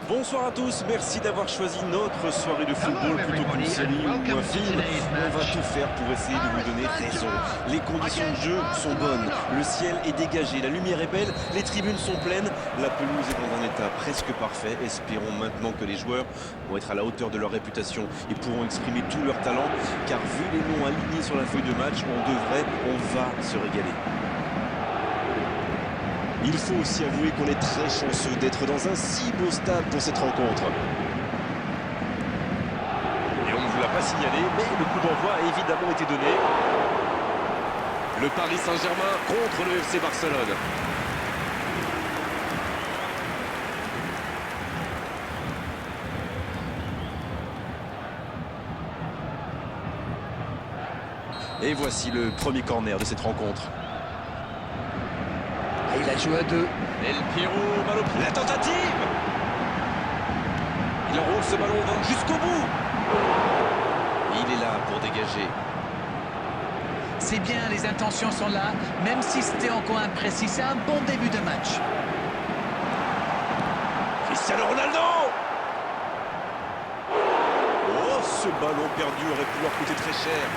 Bonsoir à tous, merci d'avoir choisi notre soirée de football plutôt qu'une série ou un film. On va tout faire pour essayer de vous donner raison. Les conditions de jeu sont bonnes, le ciel est dégagé, la lumière est belle, les tribunes sont pleines, la pelouse est dans un état presque parfait. Espérons maintenant que les joueurs vont être à la hauteur de leur réputation et pourront exprimer tout leur talent, car vu les noms alignés sur la feuille de match, on va se régaler. Il faut aussi avouer qu'on est très chanceux d'être dans un si beau stade pour cette rencontre. Et on ne vous l'a pas signalé, mais le coup d'envoi a évidemment été donné. Le Paris Saint-Germain contre le FC Barcelone. Et voici le premier corner de cette rencontre. Il a joué à deux. El Piero, ballon. La tentative. Il enroule ce ballon jusqu'au bout. Il est là pour dégager. C'est bien, les intentions sont là, même si c'était encore imprécis. C'est un bon début de match. Cristiano Ronaldo. Oh, ce ballon perdu aurait pu leur coûter très cher.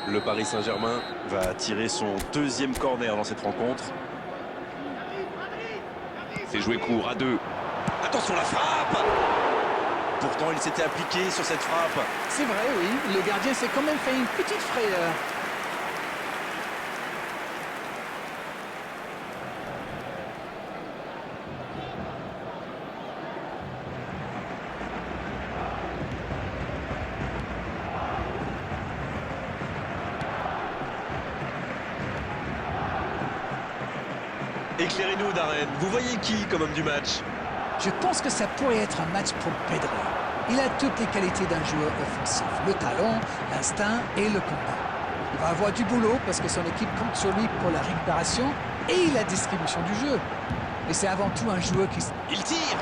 Le Paris Saint-Germain va tirer son deuxième corner dans cette rencontre. C'est joué court à deux. Attention la frappe! Pourtant il s'était appliqué sur cette frappe. C'est vrai, oui. Le gardien s'est quand même fait une petite frayeur. Éclairez-nous, Darren. Vous voyez qui comme homme du match? Je pense que ça pourrait être un match pour Pedri. Il a toutes les qualités d'un joueur offensif. Le talent, l'instinct et le combat. Il va avoir du boulot parce que son équipe compte sur lui pour la récupération et la distribution du jeu. Et c'est avant tout un joueur qui... Il tire.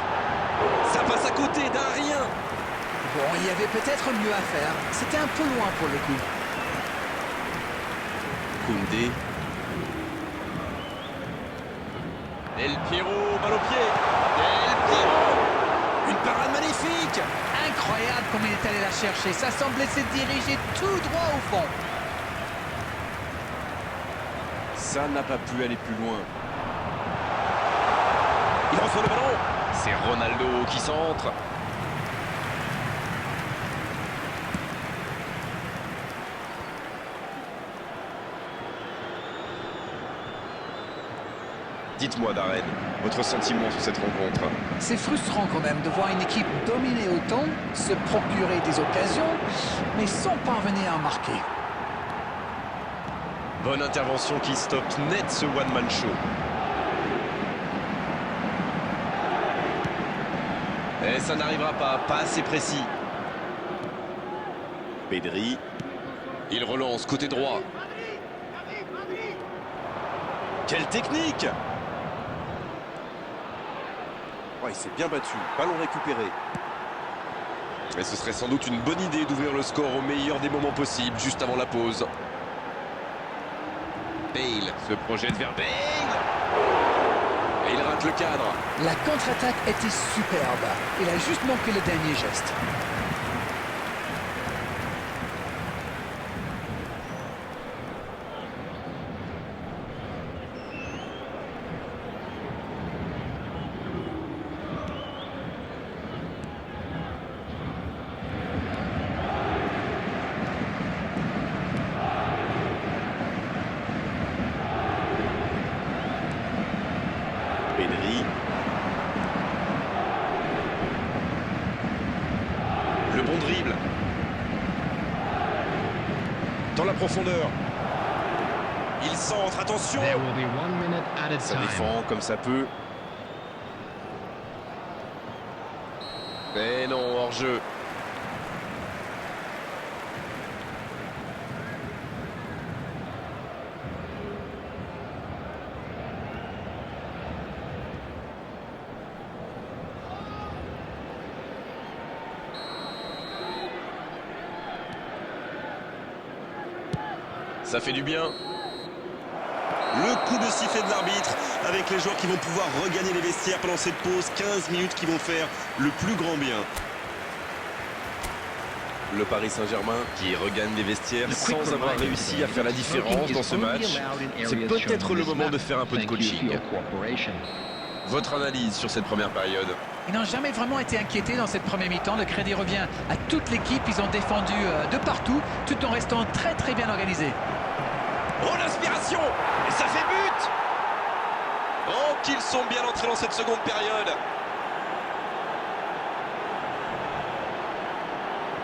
Ça passe à côté d'un rien. Bon, il y avait peut-être mieux à faire. C'était un peu loin pour le coup. Koundé. El Piero, balle au pied. El Piero. Une parade magnifique. Incroyable comme il est allé la chercher. Ça semblait se diriger tout droit au fond. Ça n'a pas pu aller plus loin. Il reçoit le ballon. C'est Ronaldo qui centre. Dites-moi, Darren, votre sentiment sur cette rencontre? C'est frustrant quand même de voir une équipe dominer autant, se procurer des occasions, mais sans parvenir à marquer. Bonne intervention qui stoppe net ce one-man show. Et ça n'arrivera pas assez précis. Pedri. Il relance côté droit. Quelle technique! Ouais, il s'est bien battu. Ballon récupéré. Mais ce serait sans doute une bonne idée d'ouvrir le score au meilleur des moments possibles, juste avant la pause. Bale se projette vers Bale. Et il rate le cadre. La contre-attaque était superbe. Il a juste manqué le dernier geste. Pedri. Le bon dribble. Dans la profondeur. Il centre, attention. There will be 1 minute added Ça time. défend comme ça peut. Mais non, hors-jeu. Ça fait du bien. Le coup de sifflet de l'arbitre avec les joueurs qui vont pouvoir regagner les vestiaires pendant cette pause. 15 minutes qui vont faire le plus grand bien. Le Paris Saint-Germain qui regagne les vestiaires sans avoir réussi à faire la différence dans ce match. C'est peut-être le moment de faire un peu de coaching. Votre analyse sur cette première période? Ils n'ont jamais vraiment été inquiétés dans cette première mi-temps. Le crédit revient à toute l'équipe. Ils ont défendu de partout, tout en restant très très bien organisés. Oh, l'inspiration! Et ça fait but! Oh, qu'ils sont bien entrés dans cette seconde période.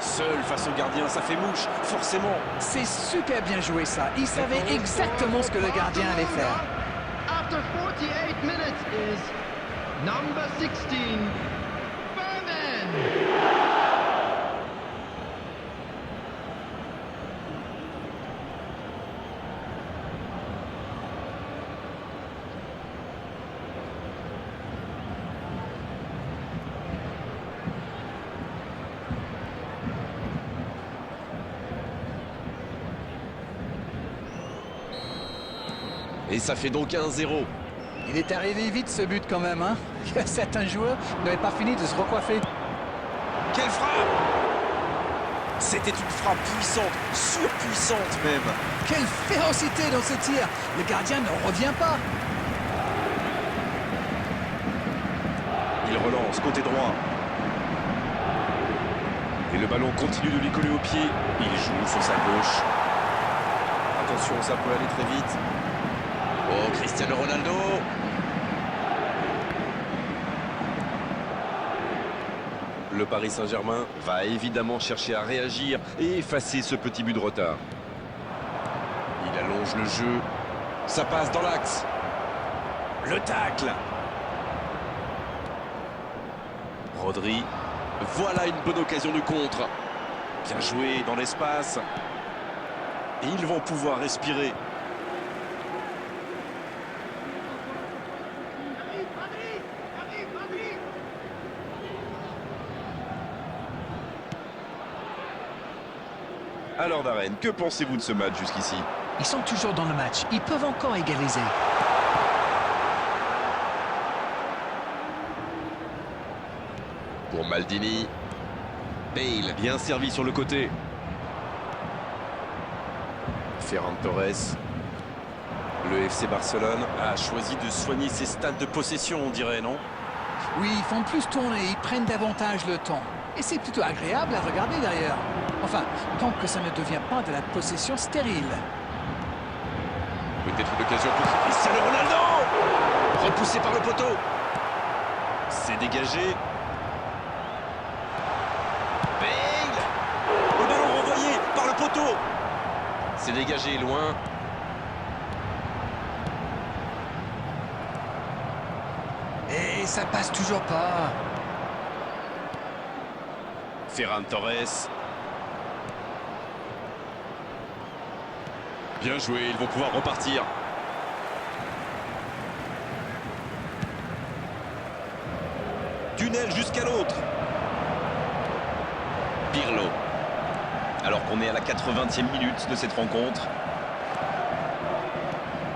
Seul face au gardien, ça fait mouche, forcément. C'est super bien joué ça. Ils savaient exactement ce que le gardien allait faire. After 48 minutes is number 16, Berman. Et ça fait donc 1-0. Il est arrivé vite ce but quand même, hein. Certains joueurs n'avaient pas fini de se recoiffer. Quelle frappe! C'était une frappe puissante, surpuissante même. Quelle férocité dans ce tir! Le gardien ne revient pas. Il relance côté droit. Et le ballon continue de lui coller au pied. Il joue sur sa gauche. Attention, ça peut aller très vite. Oh, Cristiano Ronaldo! Le Paris Saint-Germain va évidemment chercher à réagir et effacer ce petit but de retard. Il allonge le jeu. Ça passe dans l'axe. Le tacle. Rodri. Voilà une bonne occasion de contre. Bien joué dans l'espace. Et ils vont pouvoir respirer. Alors Darren, que pensez-vous de ce match jusqu'ici? Ils sont toujours dans le match. Ils peuvent encore égaliser. Pour Maldini. Bale, bien servi sur le côté. Ferran Torres. Le FC Barcelone a choisi de soigner ses stades de possession, on dirait, non? Oui, ils font plus tourner, ils prennent davantage le temps. Et c'est plutôt agréable à regarder d'ailleurs. Enfin, tant que ça ne devient pas de la possession stérile. Peut-être une occasion pour Cristiano Ronaldo! Repoussé par le poteau. C'est dégagé. Bale! Le ballon renvoyé par le poteau. C'est dégagé loin. Et ça passe toujours pas. Ferran Torres. Bien joué, ils vont pouvoir repartir. Tunnel jusqu'à l'autre. Pirlo. Alors qu'on est à la 80e minute de cette rencontre.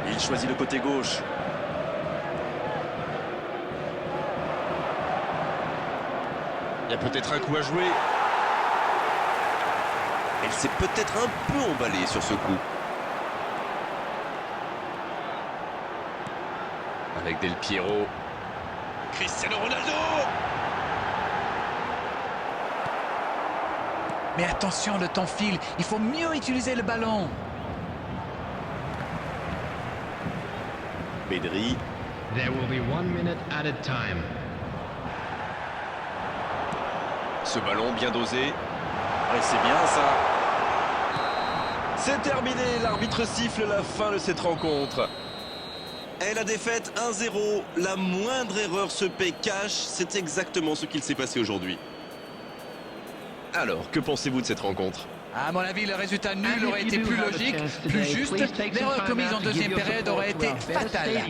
Il choisit le côté gauche. Il y a peut-être un coup à jouer. Elle s'est peut-être un peu emballée sur ce coup. Avec Del Piero. Cristiano Ronaldo! Mais attention, le temps file. Il faut mieux utiliser le ballon. Pedri. There will be 1 minute added time. Ce ballon bien dosé. Ouais, c'est bien ça. C'est terminé. L'arbitre siffle la fin de cette rencontre. Et la défaite 1-0. La moindre erreur se paie cash. C'est exactement ce qu'il s'est passé aujourd'hui. Alors, que pensez-vous de cette rencontre? À mon avis, le résultat nul aurait été plus logique, plus juste. L'erreur commise en deuxième période aurait été fatale.